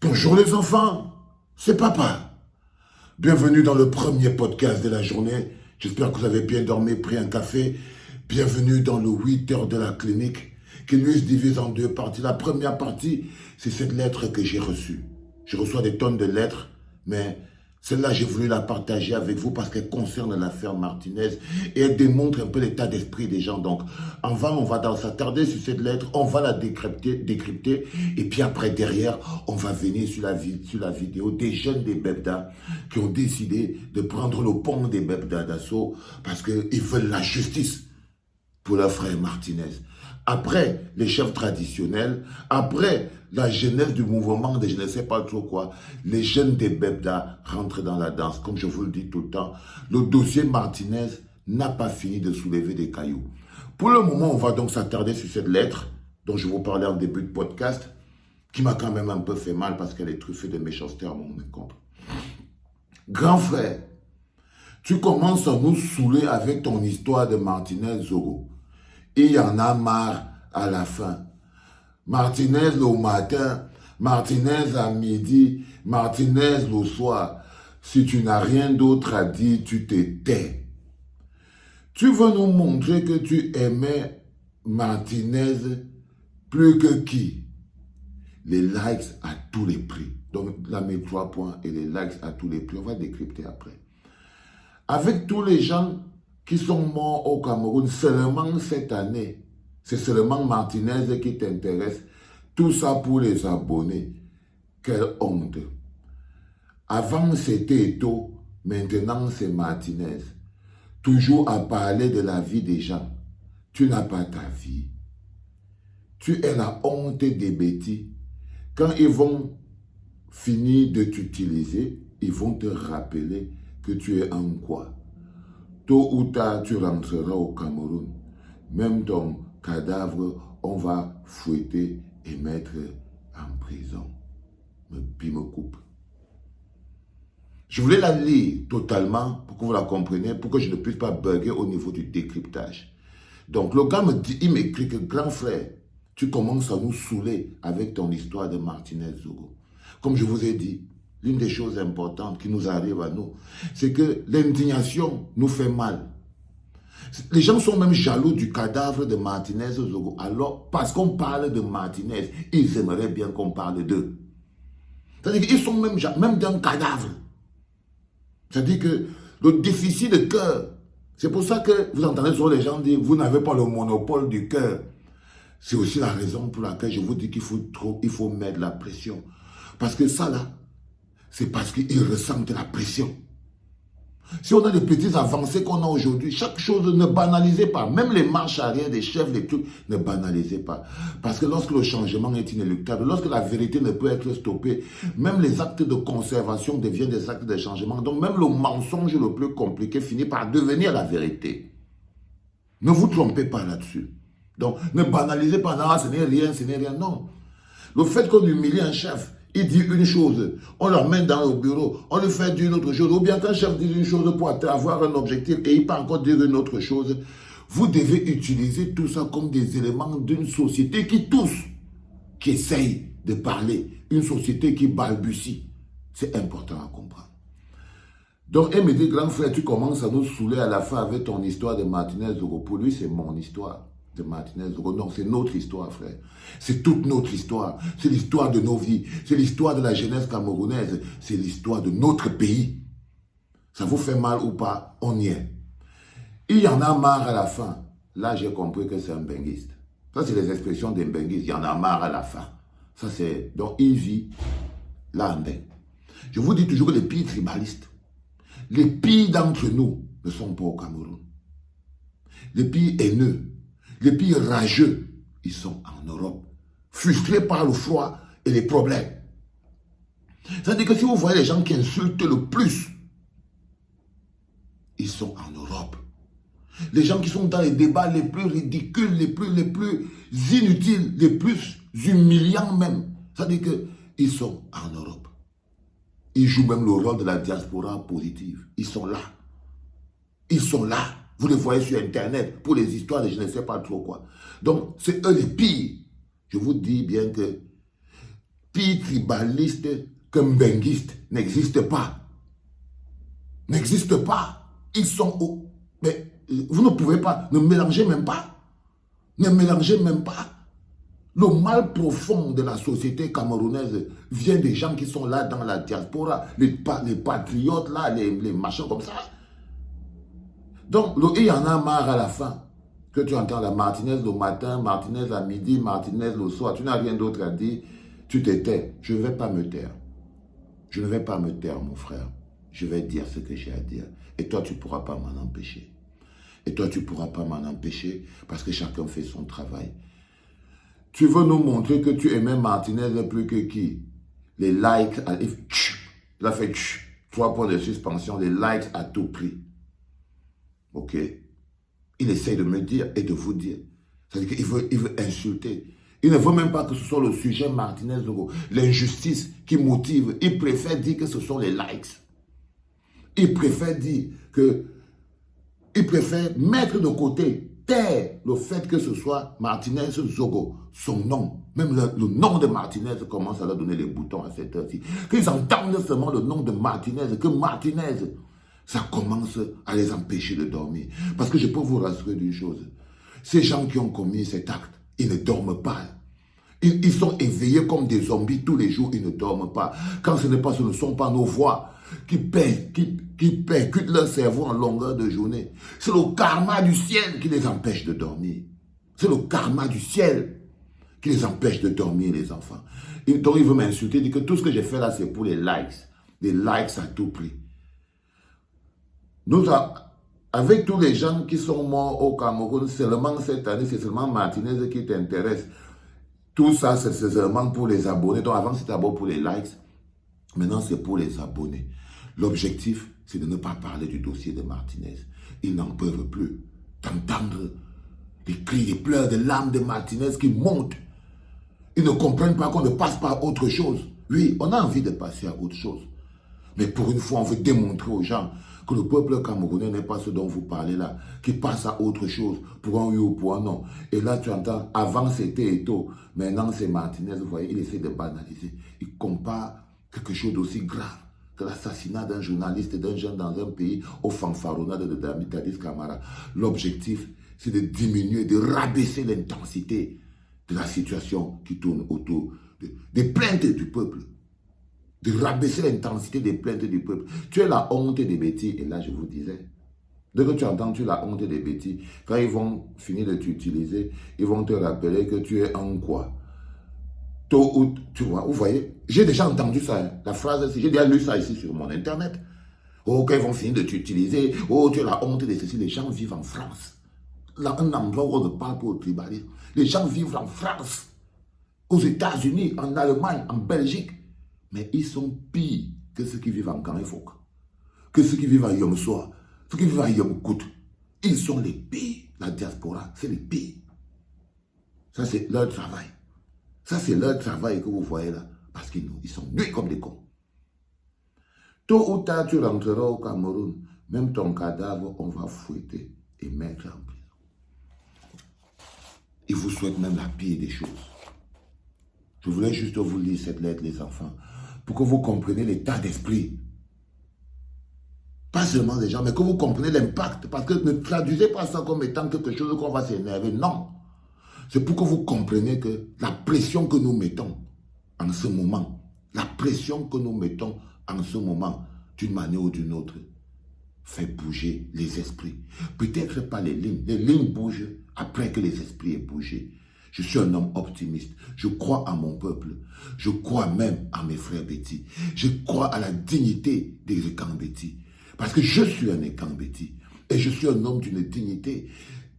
Bonjour les enfants, c'est papa. Bienvenue dans le premier podcast de la journée. J'espère que vous avez bien dormi, pris un café. Bienvenue dans le 8 heures de la clinique qui lui se divise en deux parties. La première partie, c'est cette lettre que j'ai reçue. Je reçois des tonnes de lettres, mais celle-là, j'ai voulu la partager avec vous parce qu'elle concerne l'affaire Martinez et elle démontre un peu l'état d'esprit des gens. Donc, on va s'attarder sur cette lettre, on va la décrypter et puis après, derrière, on va venir sur la vidéo des jeunes des Bebda qui ont décidé de prendre le pont des Bebda d'assaut parce qu'ils veulent la justice pour leur frère Martinez. Après les chefs traditionnels, après la jeunesse du mouvement de je ne sais pas trop quoi, les jeunes des Bebda rentrent dans la danse. Comme je vous le dis tout le temps, le dossier Martinez n'a pas fini de soulever des cailloux. Pour le moment, on va donc s'attarder sur cette lettre dont je vous parlais en début de podcast, qui m'a quand même un peu fait mal parce qu'elle est truffée de méchanceté à mon encontre. Grand frère, tu commences à nous saouler avec ton histoire de Martinez Zogo. Et il y en a marre à la fin. Martinez le matin, Martinez à midi, Martinez le soir. Si tu n'as rien d'autre à dire, tu te tais. Tu veux nous montrer que tu aimais Martinez plus que qui? Les likes à tous les prix. Donc, là, mes 3 points et les likes à tous les prix. On va décrypter après. Avec tous les gens qui sont morts au Cameroun seulement cette année, c'est seulement Martinez qui t'intéresse. Tout ça pour les abonnés. Quelle honte. Avant c'était Eto, maintenant c'est Martinez. Toujours à parler de la vie des gens. Tu n'as pas ta vie. Tu es la honte des bêtis. Quand ils vont finir de t'utiliser, ils vont te rappeler que tu es en quoi. Tôt ou tard, tu rentreras au Cameroun. Même ton cadavre, on va fouetter et mettre en prison. Puis me coupe. Je voulais la lire totalement pour que vous la compreniez, pour que je ne puisse pas bugger au niveau du décryptage. Donc le gars il m'écrit que grand frère, tu commences à nous saouler avec ton histoire de Martinez Zogo. Comme je vous ai dit, l'une des choses importantes qui nous arrive à nous, c'est que l'indignation nous fait mal. Les gens sont même jaloux du cadavre de Martinez Zogo. Alors, parce qu'on parle de Martinez, ils aimeraient bien qu'on parle d'eux. C'est-à-dire qu'ils sont même d'un cadavre. C'est-à-dire que le déficit de cœur, c'est pour ça que vous entendez souvent les gens dire, vous n'avez pas le monopole du cœur. C'est aussi la raison pour laquelle je vous dis qu'il faut mettre la pression. Parce que ça là, c'est parce qu'ils ressentent la pression. Si on a les petites avancées qu'on a aujourd'hui, chaque chose, ne banalisez pas. Même les marches arrière des chefs, les trucs, ne banalisez pas. Parce que lorsque le changement est inéluctable, lorsque la vérité ne peut être stoppée, même les actes de conservation deviennent des actes de changement. Donc même le mensonge le plus compliqué finit par devenir la vérité. Ne vous trompez pas là-dessus. Donc ne banalisez pas, non, ce n'est rien, non. Le fait qu'on humilie un chef, il dit une chose, on l'emmène dans le bureau, on lui fait dire une autre chose, ou bien qu'un chef dit une chose pour avoir un objectif et il peut encore dire une autre chose, vous devez utiliser tout ça comme des éléments d'une société qui tousse, qui essaye de parler, une société qui balbutie. C'est important à comprendre. Donc, elle me dit, grand frère, tu commences à nous saouler à la fin avec ton histoire de Martinez Zogo. Pour lui, c'est mon histoire de Martinez Zogo. Non, c'est notre histoire, frère. C'est toute notre histoire. C'est l'histoire de nos vies. C'est l'histoire de la jeunesse camerounaise. C'est l'histoire de notre pays. Ça vous fait mal ou pas? On y est. Il y en a marre à la fin. Là, j'ai compris que c'est un benguiste. Ça, c'est les expressions d'un benguiste. Il y en a marre à la fin. Ça, c'est... Donc, il vit là en beng. Je vous dis toujours que les pires tribalistes, les pires d'entre nous ne sont pas au Cameroun. Les pires haineux, les pires rageux, ils sont en Europe, frustrés par le froid et les problèmes. C'est-à-dire que si vous voyez les gens qui insultent le plus, ils sont en Europe. Les gens qui sont dans les débats les plus ridicules, les plus inutiles, les plus humiliants même, c'est-à-dire qu'ils sont en Europe. Ils jouent même le rôle de la diaspora positive. Ils sont là. Ils sont là. Vous les voyez sur Internet pour les histoires de je ne sais pas trop quoi. Donc, c'est eux les pires. Je vous dis bien que pire tribaliste que mbenguiste n'existe pas. N'existe pas. Ils sont où? Mais vous ne pouvez pas, ne mélangez même pas. Ne mélangez même pas. Le mal profond de la société camerounaise vient des gens qui sont là dans la diaspora, les patriotes là, les machins comme ça. Donc, il y en a marre à la fin. Que tu entends la Martinez le matin, Martinez à midi, Martinez le soir, tu n'as rien d'autre à dire, tu te tais. Je ne vais pas me taire. Je ne vais pas me taire, mon frère. Je vais dire ce que j'ai à dire. Et toi, tu ne pourras pas m'en empêcher. Et toi, tu ne pourras pas m'en empêcher parce que chacun fait son travail. Tu veux nous montrer que tu aimais Martinez plus que qui? Les likes, il a fait 3 points de suspension, les likes à tout prix. Ok? Il essaye de me dire et de vous dire. C'est-à-dire qu'il veut insulter. Il ne veut même pas que ce soit le sujet Martinez, l'injustice qui motive. Il préfère dire que ce sont les likes. Il préfère dire que... Il préfère mettre de côté, taire le fait que ce soit Martinez Zogo, son nom. Même le nom de Martinez commence à leur donner les boutons à cette heure-ci. Qu'ils entendent seulement le nom de Martinez, que Martinez, ça commence à les empêcher de dormir. Parce que je peux vous rassurer d'une chose. Ces gens qui ont commis cet acte, ils ne dorment pas. Ils sont éveillés comme des zombies tous les jours, ils ne dorment pas. Quand ce ne sont pas nos voix qui percutent leur cerveau en longueur de journée. C'est le karma du ciel qui les empêche de dormir. C'est le karma du ciel qui les empêche de dormir, les enfants. Et donc il veut m'insulter, dire que tout ce que j'ai fait là, c'est pour les likes. Des likes à tout prix. Avec tous les gens qui sont morts au Cameroun, seulement cette année, c'est seulement Martinez qui t'intéresse. Tout ça, c'est seulement pour les abonnés. Donc avant, c'était d'abord pour les likes. Maintenant, c'est pour les abonnés. L'objectif, c'est de ne pas parler du dossier de Martinez. Ils n'en peuvent plus d'entendre les cris, les pleurs, les larmes de Martinez qui montent. Ils ne comprennent pas qu'on ne passe pas à autre chose. Oui, on a envie de passer à autre chose. Mais pour une fois, on veut démontrer aux gens que le peuple camerounais n'est pas ce dont vous parlez là, qui passe à autre chose, pour un oui ou pour un non. Et là, tu entends, avant c'était Eto'o, maintenant c'est Martinez, vous voyez, il essaie de banaliser. Il compare quelque chose d'aussi grave que l'assassinat d'un journaliste et d'un jeune dans un pays au fanfaronnade de Dadis Camara. L'objectif, c'est de diminuer, de rabaisser l'intensité de la situation qui tourne autour des plaintes du peuple. De rabaisser l'intensité des plaintes du peuple. Tu es la honte des bêtises. Et là, je vous disais, dès que tu entends tu es la honte des bêtises, quand ils vont finir de t'utiliser, ils vont te rappeler que tu es un quoi. Tu vois, vous voyez, j'ai déjà entendu ça, hein, la phrase, j'ai déjà lu ça ici sur mon internet. Oh, quand ils vont finir de t'utiliser, oh, tu es la honte de ceci. Les gens vivent en France. Là, un endroit où on ne parle pas au tribalisme. Les gens vivent en France, aux États-Unis, en Allemagne, en Belgique. Mais ils sont pires que ceux qui vivent en Kanifok, que ceux qui vivent à Yomsoa, ceux qui vivent à Yomkout. Ils sont les pires. La diaspora, c'est les pires. Ça, c'est leur travail. Ça, c'est leur travail que vous voyez là. Parce qu'ils sont nuits comme des cons. Tôt ou tard, tu rentreras au Cameroun. Même ton cadavre, on va fouetter et mettre en prison. Ils vous souhaitent même la pire des choses. Je voulais juste vous lire cette lettre, les enfants, pour que vous compreniez l'état d'esprit. Pas seulement des gens, mais que vous compreniez l'impact. Parce que ne traduisez pas ça comme étant quelque chose qu'on va s'énerver. Non. C'est pour que vous compreniez que la pression que nous mettons en ce moment, la pression que nous mettons en ce moment, d'une manière ou d'une autre, fait bouger les esprits. Peut-être pas les lignes bougent après que les esprits aient bougé. Je suis un homme optimiste. Je crois à mon peuple. Je crois même à mes frères Béti. Je crois à la dignité des Ekambeti. Parce que je suis un Ekambeti. Et je suis un homme d'une dignité.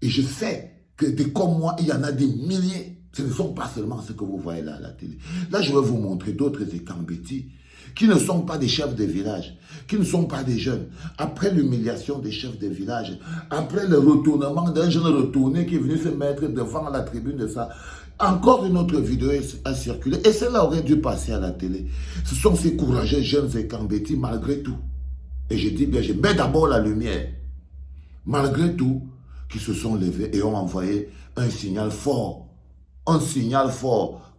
Et je sais que des comme moi, il y en a des milliers. Ce ne sont pas seulement ceux que vous voyez là à la télé. Là, je vais vous montrer d'autres Ekambeti qui ne sont pas des chefs de village, qui ne sont pas des jeunes. Après l'humiliation des chefs de village, après le retournement d'un jeune retourné qui est venu se mettre devant la tribune de ça, encore une autre vidéo a circulé, et celle-là aurait dû passer à la télé. Ce sont ces courageux jeunes Ekambeti malgré tout. Et je dis bien, je mets d'abord la lumière. Malgré tout, qui se sont levés et ont envoyé un signal fort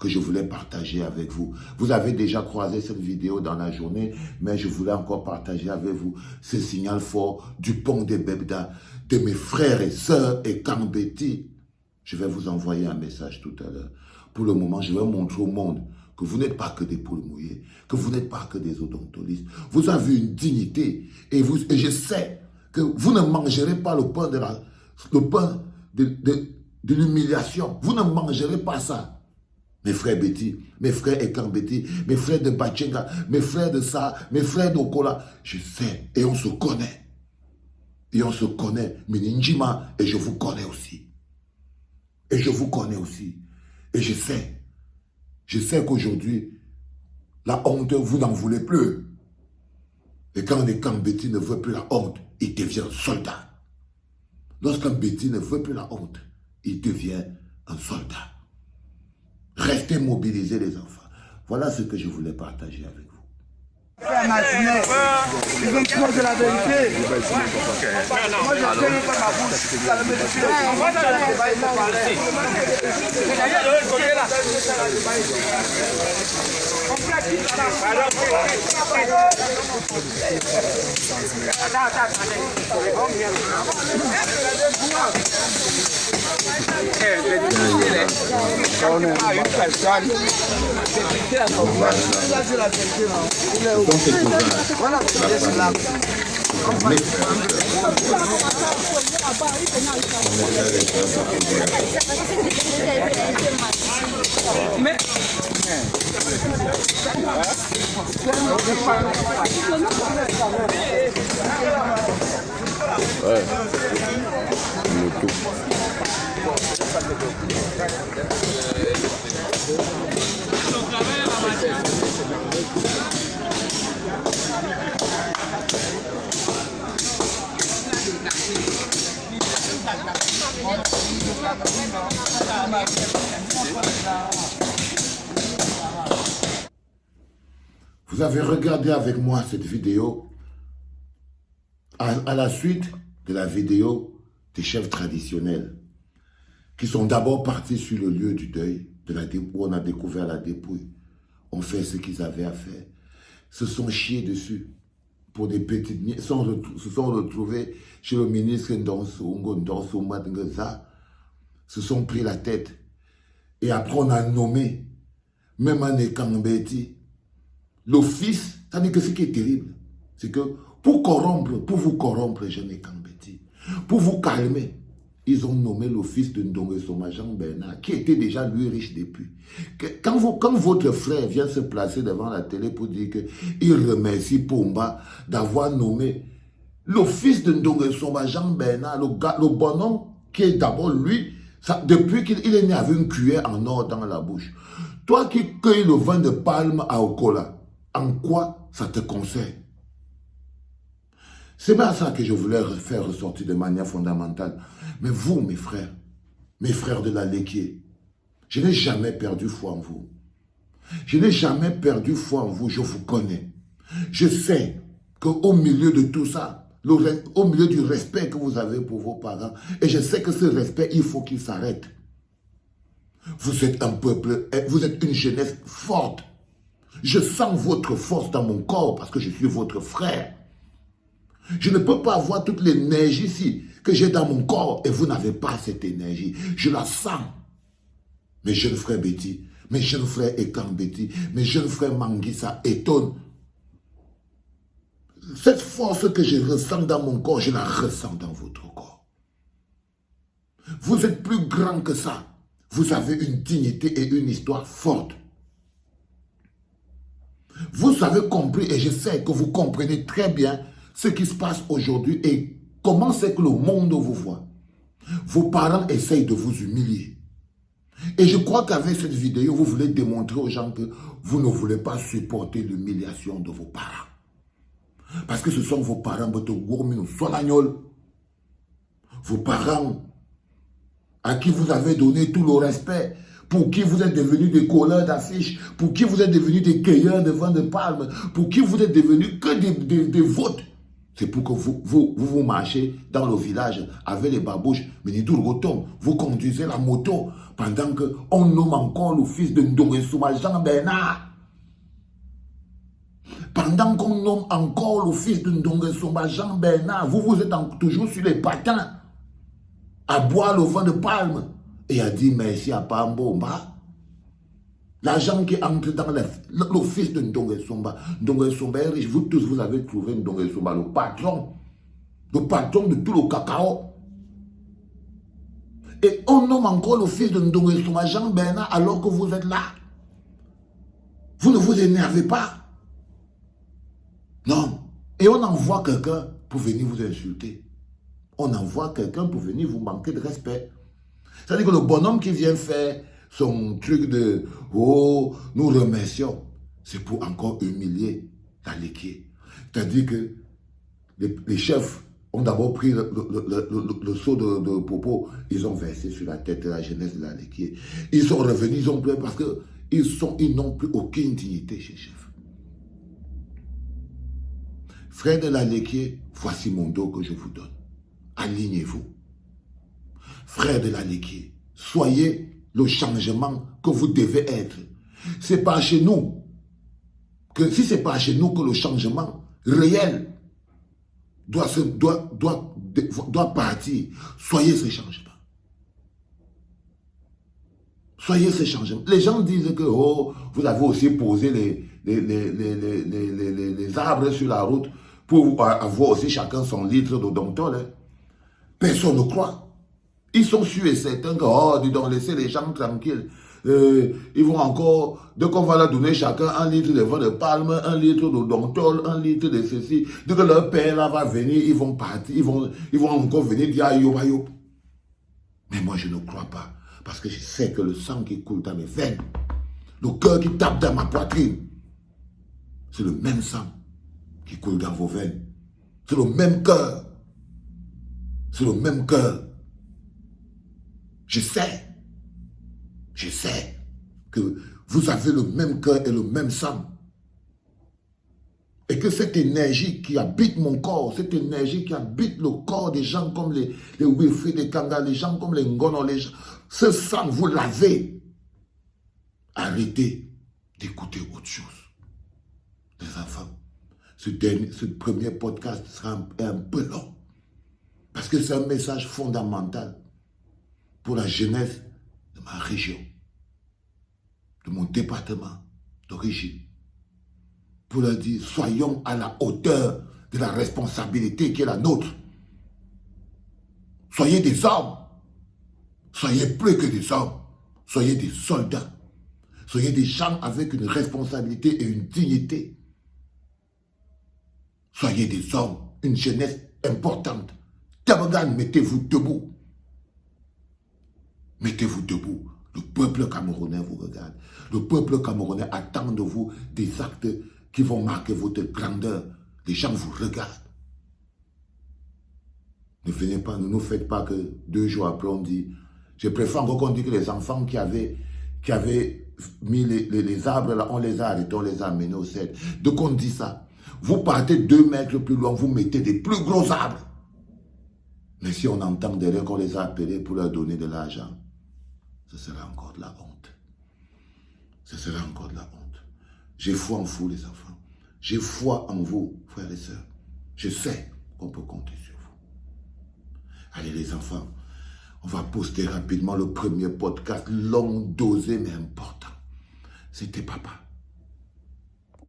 que je voulais partager avec vous. Vous avez déjà croisé cette vidéo dans la journée, mais je voulais encore partager avec vous ce signal fort du pont de Bebda, de mes frères et sœurs et Kambeti. Je vais vous envoyer un message tout à l'heure. Pour le moment, je vais montrer au monde que vous n'êtes pas que des poules mouillées, que vous n'êtes pas que des odontolistes. Vous avez une dignité et je sais que vous ne mangerez pas le pain de l'humiliation. Vous ne mangerez pas ça. Mes frères Betty, mes frères Ekambeti, mes frères de Bachenga, mes frères de ça, mes frères d'Okola, je sais, et on se connaît. Et on se connaît, Mininjima, et je vous connais aussi. Et je vous connais aussi. Et je sais qu'aujourd'hui, la honte, vous n'en voulez plus. Et quand un Ekambeti ne veut plus la honte, il devient soldat. Lorsqu'un Betty ne veut plus la honte, il devient un soldat. Restez mobilisés les enfants. Voilà ce que je voulais partager avec vous. Ils ont trop de la vérité. Moi je ne tiens pas ma bouche. Ça ne me suffit pas. On va dans le débat, il faut parler. Voilà, c'est là. Mais ouais. Vous avez regardé avec moi cette vidéo à la suite de la vidéo des chefs traditionnels qui sont d'abord partis sur le lieu du deuil où on a découvert la dépouille. On fait ce qu'ils avaient à faire. Se sont chiés dessus pour des petites miettes. Se sont retrouvés chez le ministre Ndonso Madngeza. Se sont pris la tête. Et après on a nommé même un Ekambeti. L'office, c'est-à-dire que ce qui est terrible, c'est que pour vous corrompre, jeune Ekambeti, pour vous calmer, ils ont nommé l'office de Ndongo Jean Bernard, qui était déjà lui riche depuis. Quand votre frère vient se placer devant la télé pour dire qu'il remercie Pomba d'avoir nommé l'office de Ndongo Jean Bernard, le bonhomme qui est d'abord lui, depuis qu'il est né avec une cuillère en or dans la bouche. Toi qui cueilles le vin de palme à Okola, en quoi ça te concerne? C'est pas ça que je voulais faire ressortir de manière fondamentale. Mais vous, mes frères de la Léquier, je n'ai jamais perdu foi en vous. Je n'ai jamais perdu foi en vous, je vous connais. Je sais qu'au milieu de tout ça, au milieu du respect que vous avez pour vos parents, et je sais que ce respect, il faut qu'il s'arrête. Vous êtes un peuple, vous êtes une jeunesse forte. Je sens votre force dans mon corps parce que je suis votre frère. Je ne peux pas avoir toute l'énergie ici que j'ai dans mon corps et vous n'avez pas cette énergie. Je la sens. Mes jeunes frères Betty, mes jeunes frères Ekambeti, mes jeunes frères Manguissa, Eton. Cette force que je ressens dans mon corps, je la ressens dans votre corps. Vous êtes plus grand que ça. Vous avez une dignité et une histoire forte. Vous avez compris, et je sais que vous comprenez très bien ce qui se passe aujourd'hui et comment c'est que le monde vous voit. Vos parents essayent de vous humilier. Et je crois qu'avec cette vidéo, vous voulez démontrer aux gens que vous ne voulez pas supporter l'humiliation de vos parents. Parce que ce sont vos parents, vos parents à qui vous avez donné tout le respect, pour qui vous êtes devenus des colleurs d'affiches, pour qui vous êtes devenus des cueilleurs de vin de palme, pour qui vous êtes devenus que des votes. C'est pour que vous marchez dans le village avec les babouches, vous conduisez la moto pendant qu'on nomme encore le fils de Ndongé Souma, Jean Bernard. Pendant qu'on nomme encore le fils de Ndongé Souma, Jean Bernard, vous êtes toujours sur les patins à boire le vin de palme et à dire merci à Pambomba. L'argent qui entre dans le fils de Ndongé Souma. Ndongé Souma est riche. Vous tous, vous avez trouvé Ndongé Souma, le patron de tout le cacao. Et on nomme encore le fils de Ndongé Souma, Jean Bernard, alors que vous êtes là. Vous ne vous énervez pas. Non. Et on envoie quelqu'un pour venir vous insulter. On envoie quelqu'un pour venir vous manquer de respect. C'est-à-dire que le bonhomme qui vient faire son truc de « Oh, nous remercions », c'est pour encore humilier la Léquier. C'est-à-dire que les chefs ont d'abord pris le seau de popo, ils ont versé sur la tête de la jeunesse de la Léquier. Ils sont revenus, ils ont pleuré parce qu'ils n'ont plus aucune dignité chez les chefs. Frères de la Léquier, voici mon dos que je vous donne. Alignez-vous. Frères de la Léquier, soyez le changement que vous devez être. C'est pas chez nous si c'est pas chez nous que le changement réel doit partir. Soyez ce changement. Soyez ce changement. Les gens disent que oh, vous avez aussi posé les arbres sur la route pour avoir aussi chacun son litre de domptol. Hein. Personne ne croit. Ils sont sûrs et certains que, oh, dis donc, laissez les gens tranquilles. Ils vont encore, dès qu'on va leur donner chacun 1 litre de vin de palme, 1 litre de domptol, 1 litre de ceci, dès que leur père là va venir, ils vont partir, ils vont encore venir dire ayo, ayo. Mais moi, je ne crois pas, parce que je sais que le sang qui coule dans mes veines, le cœur qui tape dans ma poitrine, c'est le même sang qui coule dans vos veines. C'est le même cœur. C'est le même cœur. Je sais que vous avez le même cœur et le même sang. Et que cette énergie qui habite mon corps, cette énergie qui habite le corps des gens comme les Wilfried, les Kanga, les gens comme les Ngono, ce sang, vous l'avez. Arrêtez d'écouter autre chose. Les enfants, ce premier podcast sera un peu long. Parce que c'est un message fondamental pour la jeunesse de ma région, de mon département d'origine. Pour leur dire, soyons à la hauteur de la responsabilité qui est la nôtre. Soyez des hommes. Soyez plus que des hommes. Soyez des soldats. Soyez des gens avec une responsabilité et une dignité. Soyez des hommes, une jeunesse importante. Tabagan, mettez-vous debout. Mettez-vous debout. Le peuple camerounais vous regarde. Le peuple camerounais attend de vous des actes qui vont marquer votre grandeur. Les gens vous regardent. Ne venez pas, ne nous faites pas que 2 jours après on dit. Je préfère encore qu'on dise que les enfants qui avaient mis les arbres là, on les a arrêtés, on les a amenés au ciel. Donc on dit ça. Vous partez 2 mètres plus loin, vous mettez des plus gros arbres. Mais si on entend derrière qu'on les a appelés pour leur donner de l'argent, ce sera encore de la honte. Ce sera encore de la honte. J'ai foi en vous, les enfants. J'ai foi en vous, frères et sœurs. Je sais qu'on peut compter sur vous. Allez, les enfants, on va poster rapidement le premier podcast long, dosé, mais important. C'était papa.